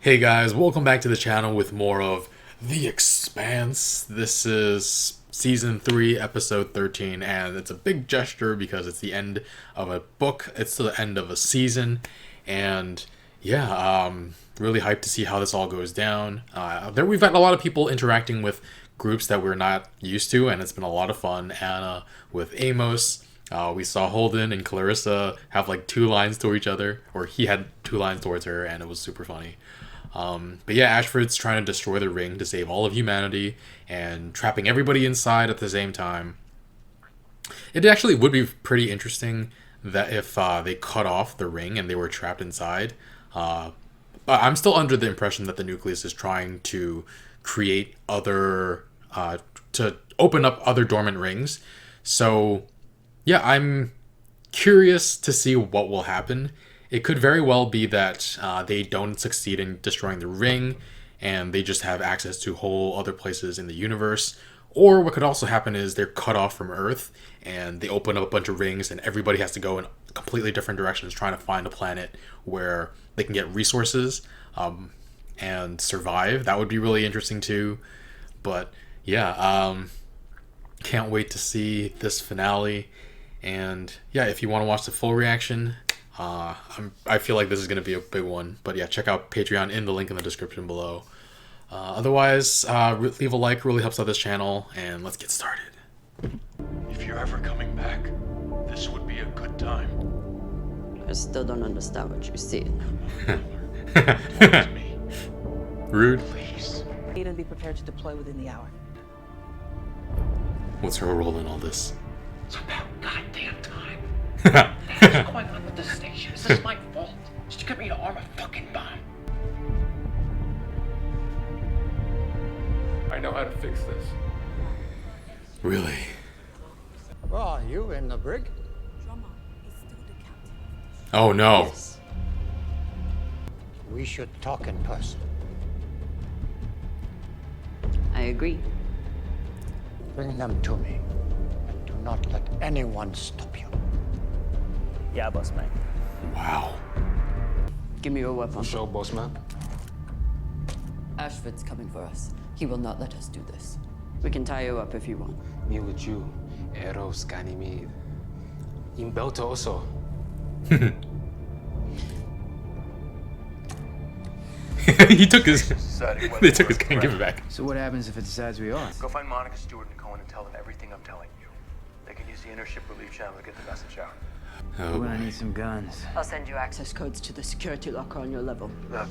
Hey guys, welcome back to the channel with more of The Expanse. This is Season 3, Episode 13, and it's a big gesture because it's the end of a book, it's the end of a season, and yeah, really hyped to see how this all goes down. We've got a lot of people interacting with groups that we're not used to, and it's been a lot of fun. Anna with Amos. We saw Holden and Clarissa have like two lines to each other, or he had two lines towards her, and it was super funny. But yeah, Ashford's trying to destroy the ring to save all of humanity and trapping everybody inside at the same time. It actually would be pretty interesting that if they cut off the ring and they were trapped inside. But I'm still under the impression that the nucleus is trying to create to open up other dormant rings. So yeah, I'm curious to see what will happen. It could very well be that they don't succeed in destroying the ring and they just have access to whole other places in the universe. Or what could also happen is they're cut off from Earth and they open up a bunch of rings and everybody has to go in completely different directions trying to find a planet where they can get resources and survive. That would be really interesting too. But yeah, can't wait to see this finale. And yeah, if you want to watch the full reaction, I feel like this is going to be a big one. But yeah, check out Patreon in the link in the description below. Otherwise, leave a like, really helps out this channel, and let's get started. If you're ever coming back, this would be a good time. I still don't understand what you see. Talk to me, Rude. please. And be prepared to deploy within the hour. What's her role in all this? It's about goddamn time. What's going on with this station? Is this my fault? Did you get me to arm a fucking bomb? I know how to fix this. Really? Well, are you in the brig? Oh no. We should talk in person. I agree. Bring them to me. And do not let anyone stop you. Yeah, boss man. Wow. Give me your weapon. Show, boss man. Ashford's coming for us. He will not let us do this. We can tie you up if you want. 미우주 에로스 가니미 임벨트 also. He took his. Deciding whether They took his we're gun. Give it back. So what happens if it decides we are? Go find Monica Stewart and Cohen and tell them everything I'm telling you. They can use the Intership Relief Channel to get the message out. Oh, We're gonna boy. need some guns. I'll send you access codes to the security locker on your level. Look,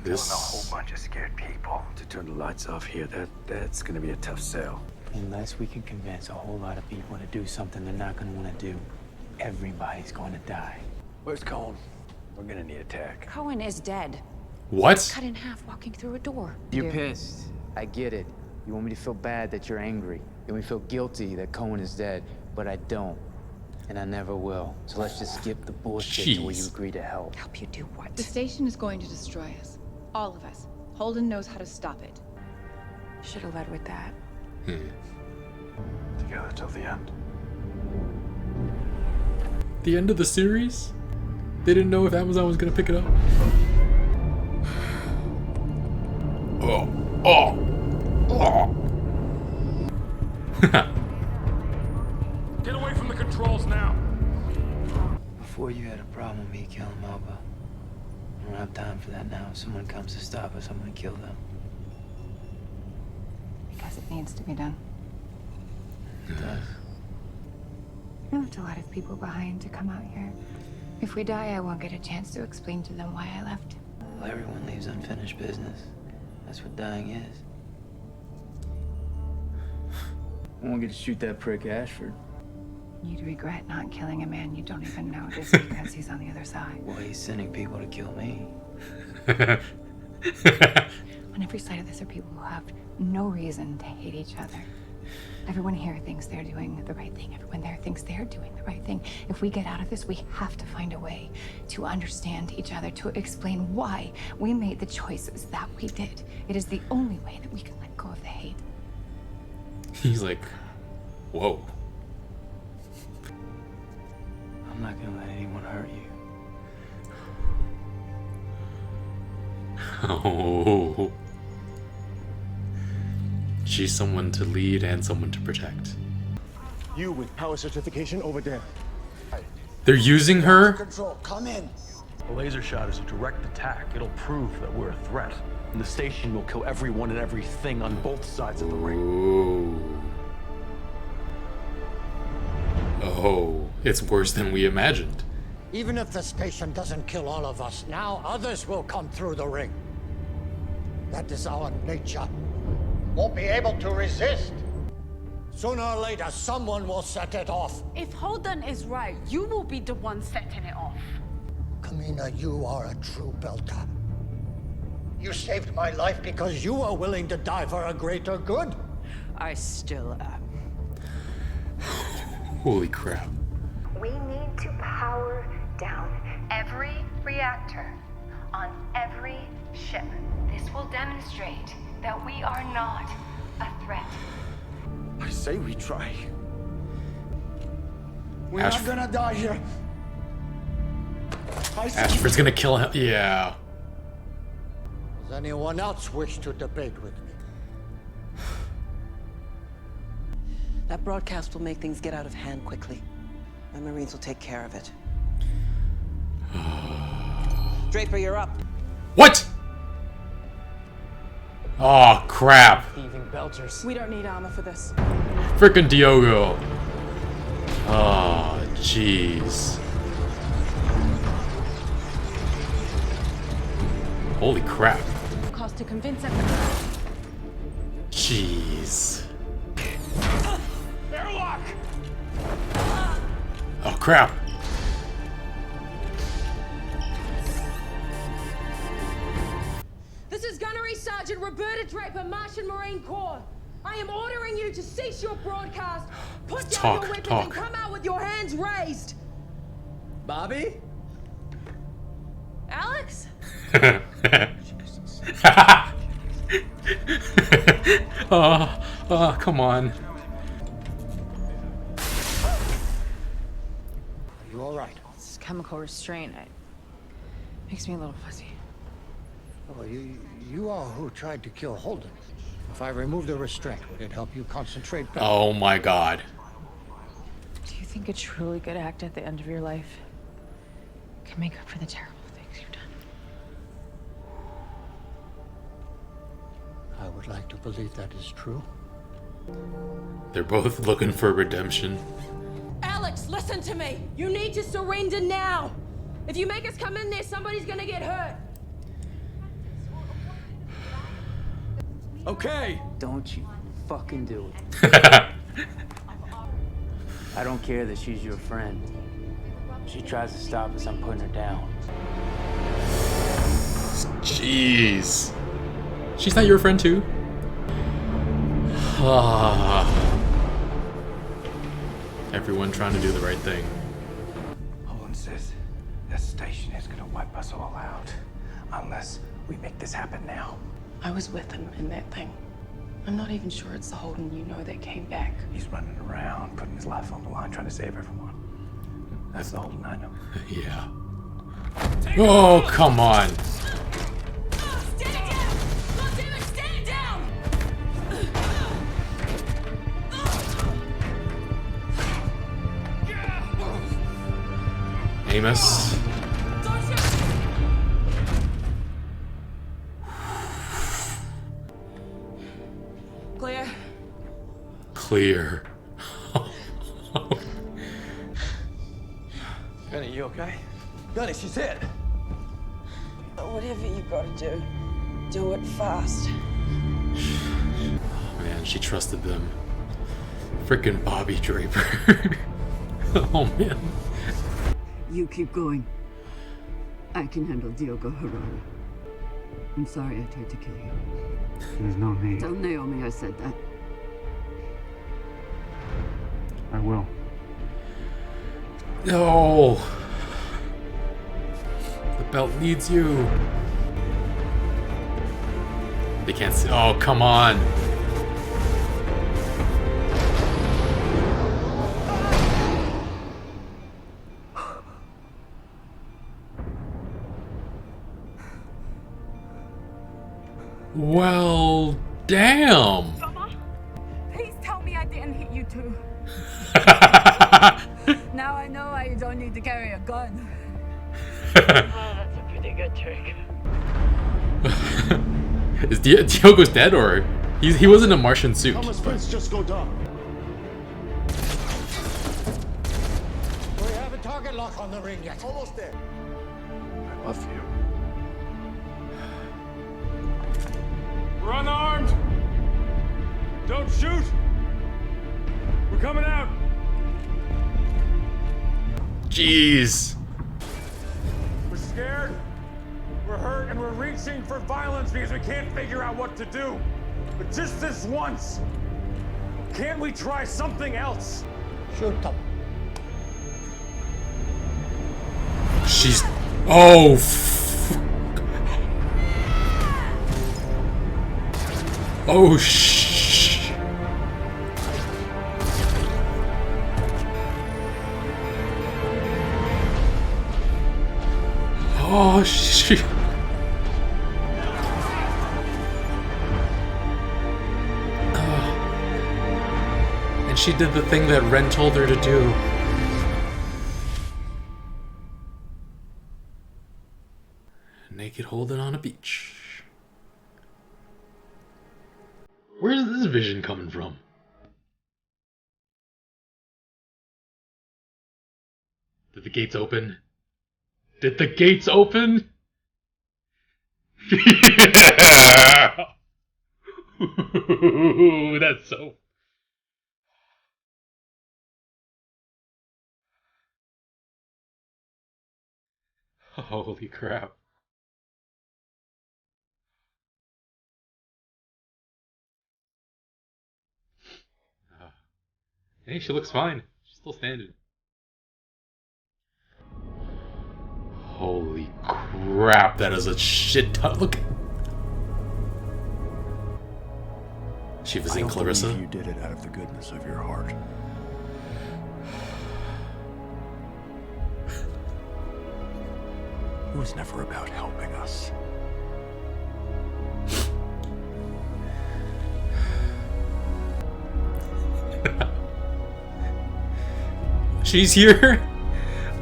This. a whole bunch of scared people. To turn the lights off here, that's gonna be a tough sell. Unless we can convince a whole lot of people to do something they're not gonna want to do, everybody's going to die. Where's Cone? We're gonna need a tech. Cohen is dead. What? Cut in half walking through a door. You're pissed. I get it. You want me to feel bad that you're angry. You want me to feel guilty that Cohen is dead, but I don't. And I never will. So let's just skip the bullshit to where you Jeez. agree to help. Help you do what? The station is going to destroy us. All of us. Holden knows how to stop it. Should have led with that. Together till the end. The end of the series? They didn't know if Amazon was gonna pick it up. Oh. Oh. Oh. Get away from the controls now. Before you had a problem with me killing Melba. I don't have time for that now. If someone comes to stop us, I'm gonna kill them. Because it needs to be done. It does. I left a lot of people behind to come out here. If we die, I won't get a chance to explain to them why I left. Well, everyone leaves unfinished business. That's what dying is. I won't get to shoot that prick Ashford. You'd regret not killing a man you don't even know just because he's on the other side. Well, he's sending people to kill me. On every side of this are people who have no reason to hate each other. Everyone here thinks they're doing the right thing. Everyone there thinks they're doing the right thing. If we get out of this, we have to find a way to understand each other, to explain why we made the choices that we did. It is the only way that we can let go of the hate. He's like, whoa. I'm not gonna let anyone hurt you. Oh. She's someone to lead and someone to protect. You with power certification over there. They're using her? Control, come in. A laser shot is a direct attack. It'll prove that we're a threat. And the station will kill everyone and everything on both sides of the ring. Ooh. Oh, it's worse than we imagined. Even if the station doesn't kill all of us, now others will come through the ring. That is our nature. Won't be able to resist. Sooner or later, someone will set it off. If Holden is right, you will be the one setting it off. Kamina, you are a true belter. You saved my life because you were willing to die for a greater good. I still am. Holy crap. We need to power down every reactor on every ship. This will demonstrate that we are not a threat. I say we try. We're not gonna die here. Ashford's gonna kill him. Yeah. Does anyone else wish to debate with me? That broadcast will make things get out of hand quickly. My Marines will take care of it. Draper, you're up. What? Oh, crap. Thieving belters. We don't need armor for this. Frickin' Diogo. Oh, jeez. Holy crap. Cost to convince everyone. Jeez. Oh, crap. This is Gunnery Sergeant Roberta Draper, Martian Marine Corps. I am ordering you to cease your broadcast, put down your weapons, and come out with your hands raised. Bobby? Alex? Oh, come on. Are you all right? This chemical restraint, it makes me a little fuzzy. Oh, you are who tried to kill Holden. If I remove the restraint, would it help you concentrate better? Oh my god. Do you think a truly good act at the end of your life can make up for the terrible things you've done? I would like to believe that is true. They're both looking for redemption. Alex, listen to me. You need to surrender now. If you make us come in there, somebody's gonna get hurt. Okay. Don't you fucking do it. I don't care that she's your friend. If she tries to stop us, I'm putting her down. Jeez. She's not your friend too? Everyone trying to do the right thing. Holden says that station is gonna wipe us all out unless we make this happen now. I was with him in that thing. I'm not even sure it's the Holden you know that came back. He's running around, putting his life on the line, trying to save everyone. That's the Holden I know. Yeah. Oh, come on. Amos. Clear. Clear. Gunny, you okay? Gunny, she's hit. Whatever you gotta do it fast. Man, she trusted them. Frickin' Bobby Draper. Oh man. You keep going. I can handle Diogo Herrera. I'm sorry I tried to kill you. There's no need. Tell Naomi I said that. I will. No. The belt needs you. They can't see. Oh, come on. Well, damn. Please tell me I didn't hit you too. Now I know why you don't need to carry a gun. That's a pretty good trick. Is Diogo's dead, or he was in a Martian suit? Thomas Prince just go down. We have a target lock on the ring yet. Almost there. I love you. We're unarmed. Don't shoot. We're coming out. Jeez. We're scared. We're hurt, and we're reaching for violence because we can't figure out what to do. But just this once, can't we try something else? Shoot them. She's... Oh, oh, shh. Oh, shit. And she did the thing that Ren told her to do. Naked holding on a beach. Where's this vision coming from? Did the gates open? Did the gates open? Yeah! Ooh, that's so... Holy crap. Hey, she looks fine. She's still standing. Holy crap, that is a shit ton. Look. She visiting I don't Clarissa? believe you did it out of the goodness of your heart. It was never about helping us. She's here?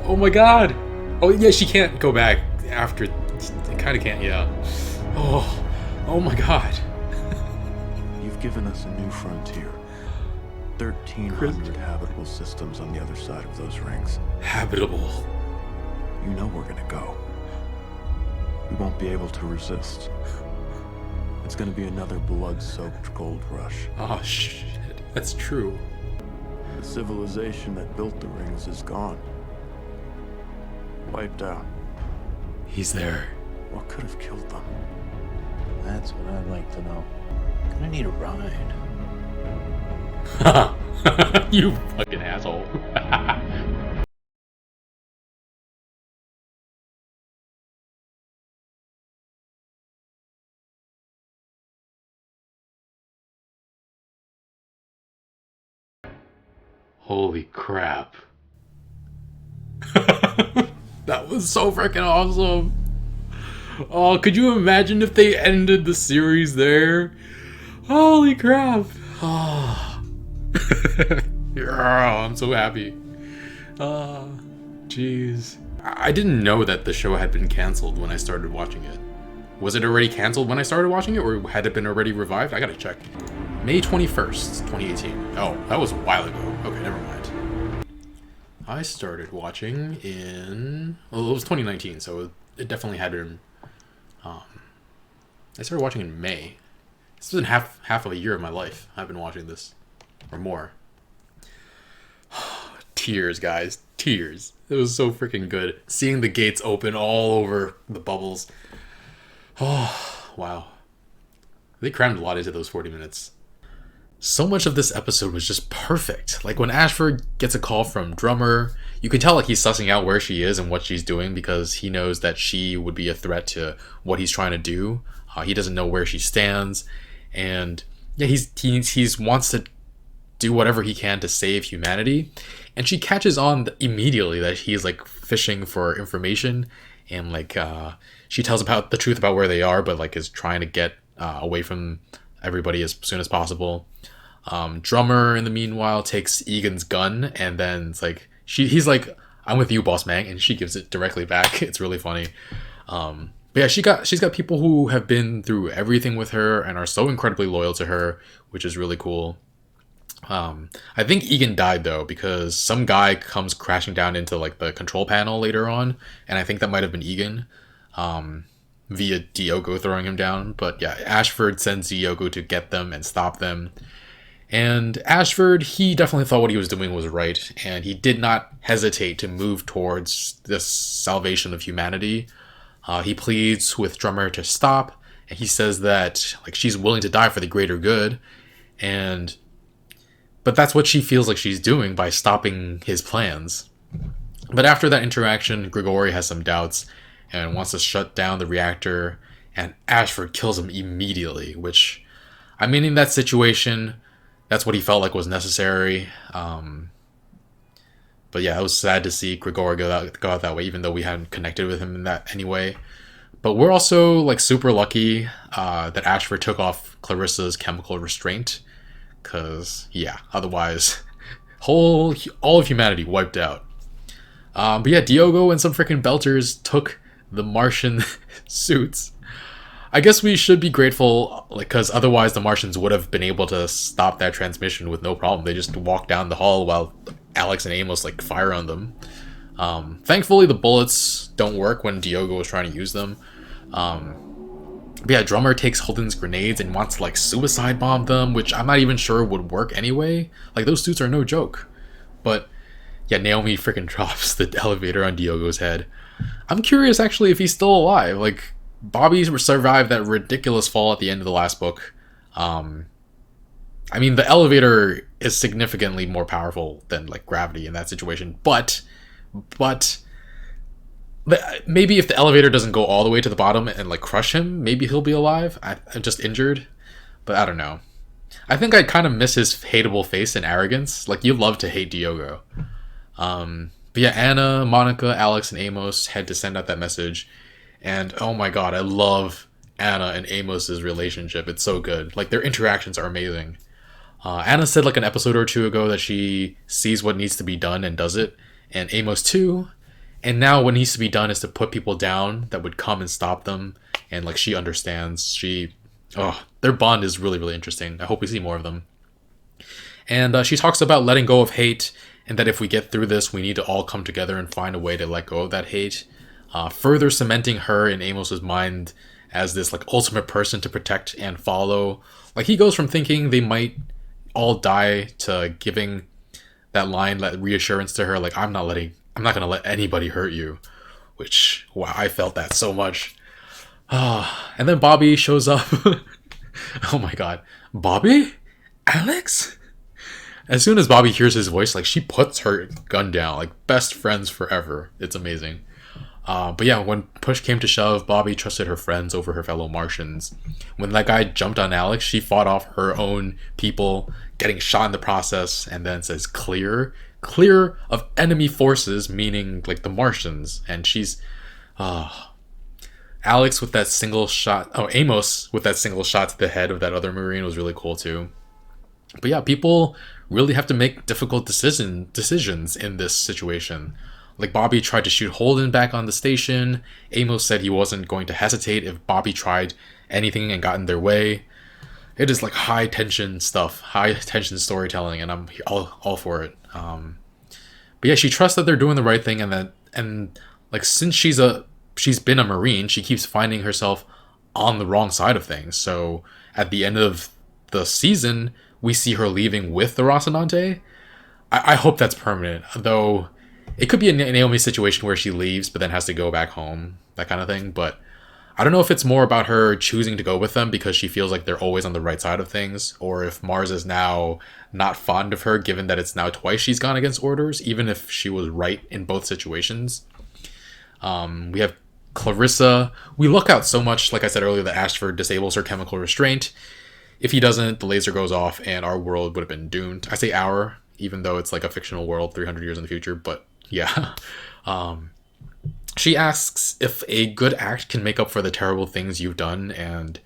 Oh my god. Oh yeah, she can't go back after. Kinda can't, yeah. Oh my god. You've given us a new frontier. 1,300 habitable systems on the other side of those rings. Habitable. You know we're gonna go. We won't be able to resist. It's gonna be another blood-soaked gold rush. Oh shit, that's true. The civilization that built the rings is gone. Wiped out. He's there. What could have killed them? That's what I'd like to know. Gonna need a ride. You fucking asshole. Holy crap. That was so freaking awesome. Oh, could you imagine if they ended the series there? Holy crap. Oh. Yeah, I'm so happy. Jeez. I didn't know that the show had been canceled when I started watching it. Was it already canceled when I started watching it, or had it been already revived? I gotta check. May 21st, 2018. Oh, that was a while ago. Okay, never mind. I started watching in... Well, it was 2019, so it definitely had been... I started watching in May. This has been half of a year of my life. I've been watching this. Or more. Tears, guys. Tears. It was so freaking good. Seeing the gates open all over the bubbles. Oh, wow. They crammed a lot into those 40 minutes. So much of this episode was just perfect. Like when Ashford gets a call from Drummer, you can tell like he's sussing out where she is and what she's doing because he knows that she would be a threat to what he's trying to do. He doesn't know where she stands, and yeah, he wants to do whatever he can to save humanity. And she catches on immediately that he's like fishing for information, and like she tells about the truth about where they are, but like is trying to get away from everybody as soon as possible. Drummer, in the meanwhile, takes Egan's gun, and then it's like he's like, "I'm with you, boss man," and she gives it directly back. It's really funny. But yeah, she's got people who have been through everything with her and are so incredibly loyal to her, which is really cool. I think Egan died though, because some guy comes crashing down into like the control panel later on, and I think that might have been Egan, via Diogo throwing him down. But yeah, Ashford sends Diogo to get them and stop them. And Ashford, he definitely thought what he was doing was right, and he did not hesitate to move towards this salvation of humanity. He pleads with Drummer to stop, and he says that like she's willing to die for the greater good, but that's what she feels like she's doing by stopping his plans. But after that interaction, Grigori has some doubts and wants to shut down the reactor, and Ashford kills him immediately, which, I mean, in that situation, that's what he felt like was necessary. But yeah, it was sad to see Grigori go out that way, even though we hadn't connected with him in that anyway. But we're also like super lucky that Ashford took off Clarissa's chemical restraint, because yeah, otherwise all of humanity wiped out. But yeah, Diogo and some freaking belters took the Martian suits. I guess we should be grateful, like, because otherwise the Martians would have been able to stop that transmission with no problem. They just walk down the hall while Alex and Amos like fire on them. Thankfully the bullets don't work when Diogo was trying to use them. But yeah, Drummer takes Holden's grenades and wants to like suicide bomb them, which I'm not even sure would work anyway. Like, those suits are no joke. But yeah, Naomi freaking drops the elevator on Diogo's head. I'm curious actually if he's still alive. Like, Bobby survived that ridiculous fall at the end of the last book. I mean, the elevator is significantly more powerful than like gravity in that situation, but maybe if the elevator doesn't go all the way to the bottom and like crush him, maybe he'll be alive. I'm just injured, but I don't know. I think I kind of miss his hateable face and arrogance. Like, you love to hate Diogo. But yeah, Anna, Monica, Alex, and Amos had to send out that message. And oh my god, I love Anna and Amos's relationship. It's so good. Like, their interactions are amazing. Anna said like an episode or two ago that she sees what needs to be done and does it. And Amos too. And now what needs to be done is to put people down that would come and stop them. And like, she understands. Their bond is really, really interesting. I hope we see more of them. And she talks about letting go of hate, and that if we get through this, we need to all come together and find a way to let go of that hate. Further cementing her in Amos's mind as this like ultimate person to protect and follow. Like, he goes from thinking they might all die to giving that line, that reassurance to her, like, I'm not gonna let anybody hurt you. Which, wow, I felt that so much. And then Bobby shows up. Oh my god. Bobby? Alex? As soon as Bobby hears his voice, like, she puts her gun down. Like, best friends forever. It's amazing. But yeah, when push came to shove, Bobby trusted her friends over her fellow Martians. When that guy jumped on Alex, she fought off her own people, getting shot in the process, and then says clear of enemy forces, meaning like the Martians. And she's Alex with that single shot. Amos with that single shot to the head of that other Marine was really cool too. But yeah, people really have to make difficult decisions in this situation. Like, Bobby tried to shoot Holden back on the station. Amos said he wasn't going to hesitate if Bobby tried anything and got in their way. It is like high tension stuff, high tension storytelling, and I'm all for it. But yeah, she trusts that they're doing the right thing, and like, since she's been a Marine, she keeps finding herself on the wrong side of things. So at the end of the season, we see her leaving with the Rocinante. I hope that's permanent, though. It could be a Naomi situation where she leaves but then has to go back home, that kind of thing. But I don't know if it's more about her choosing to go with them because she feels like they're always on the right side of things, or if Mars is now not fond of her, given that it's now twice she's gone against orders, even if she was right in both situations. We have Clarissa. We look out so much, like I said earlier, that Ashford disables her chemical restraint. If he doesn't, the laser goes off and our world would have been doomed. I say our, even though it's like a fictional world 300 years in the future, but yeah. She asks if a good act can make up for the terrible things you've done, and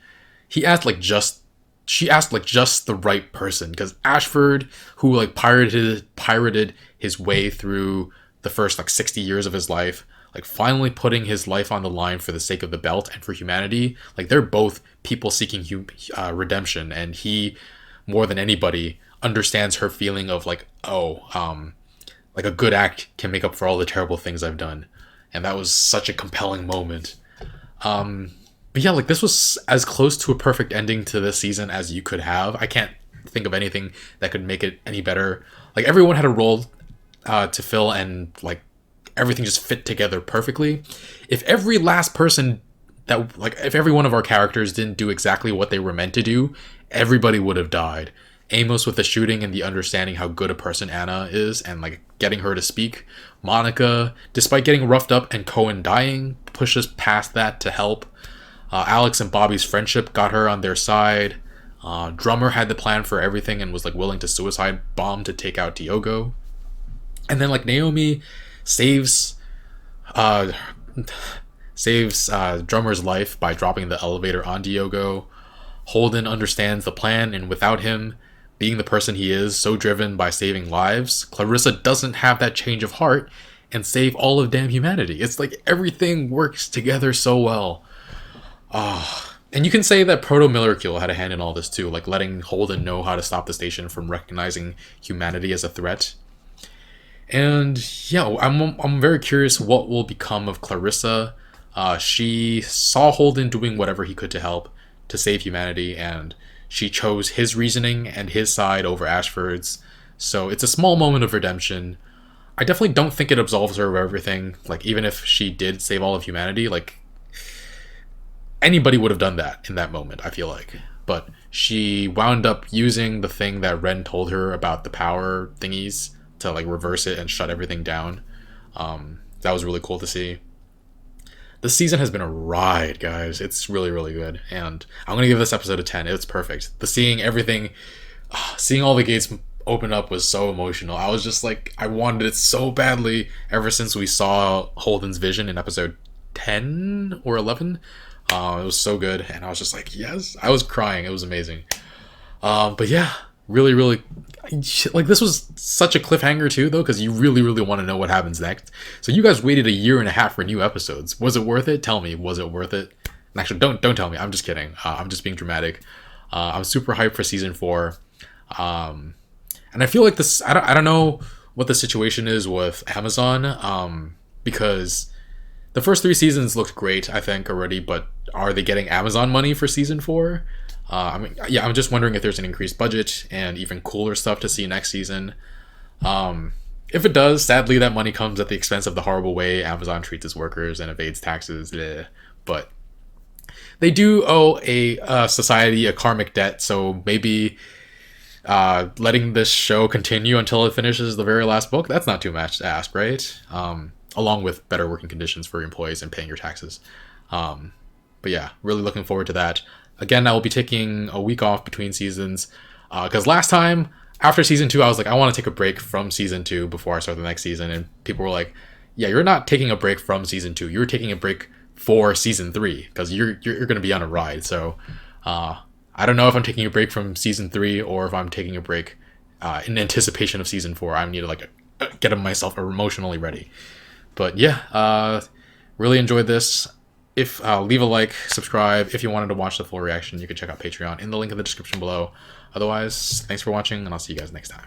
he asked like just she asked like just the right person, because Ashford, who like pirated his way through the first like 60 years of his life, like finally putting his life on the line for the sake of the belt and for humanity, like they're both people seeking redemption, and he more than anybody understands her feeling of like, like a good act can make up for all the terrible things I've done. And that was such a compelling moment. But yeah, like this was as close to a perfect ending to this season as you could have. I can't think of anything that could make it any better. Like everyone had a role to fill, and like everything just fit together perfectly. If every last person if every one of our characters didn't do exactly what they were meant to do, everybody would have died. Amos with the shooting and the understanding how good a person Anna is, and like getting her to speak. Monica, despite getting roughed up and Cohen dying, pushes past that to help. Alex and Bobby's friendship got her on their side. Drummer had the plan for everything and was like willing to suicide bomb to take out Diogo. And then like Naomi saves Drummer's life by dropping the elevator on Diogo. Holden understands the plan, and without him being the person he is, so driven by saving lives, Clarissa doesn't have that change of heart and save all of damn humanity. It's like everything works together so well. And you can say that Proto-Millerkill had a hand in all this too, like letting Holden know how to stop the station from recognizing humanity as a threat. And yeah, I'm very curious what will become of Clarissa. She saw Holden doing whatever he could to help, to save humanity, and she chose his reasoning and his side over Ashford's. So it's a small moment of redemption. I definitely don't think it absolves her of everything. Like even if she did save all of humanity, like anybody would have done that in that moment, I feel like. But she wound up using the thing that Ren told her about the power thingies to like reverse it and shut everything down. That was really cool to see. This season has been a ride, guys. It's really, really good. And I'm going to give this episode a 10. It's perfect. Seeing all the gates open up was so emotional. I was just like, I wanted it so badly ever since we saw Holden's vision in episode 10 or 11. It was so good. And I was just like, yes. I was crying. It was amazing. But yeah, really, really, like this was such a cliffhanger too, though, because you really, really want to know what happens next. So you guys waited 1.5 years for new episodes. Was it worth it? Tell me, was it worth it? And actually, don't tell me. I'm just kidding. I'm just being dramatic. I'm super hyped for season 4. And I feel like this. I don't know what the situation is with Amazon. Because the first 3 seasons looked great, I think already. But are they getting Amazon money for season 4? I'm just wondering if there's an increased budget and even cooler stuff to see next season. If it does, sadly, that money comes at the expense of the horrible way Amazon treats its workers and evades taxes. Bleh. But they do owe a society a karmic debt, so maybe letting this show continue until it finishes the very last book, that's not too much to ask, right? Along with better working conditions for employees and paying your taxes. But yeah, really looking forward to that. Again, I will be taking a week off between seasons, because last time, after season 2, I was like, I want to take a break from season 2 before I start the next season, and people were like, yeah, you're not taking a break from season 2, you're taking a break for season 3, because you're going to be on a ride. So I don't know if I'm taking a break from season 3 or if I'm taking a break in anticipation of season 4. I need to like get myself emotionally ready. But yeah, really enjoyed this. If leave a like, subscribe. If you wanted to watch the full reaction, you can check out Patreon in the link in the description below. Otherwise, thanks for watching, and I'll see you guys next time.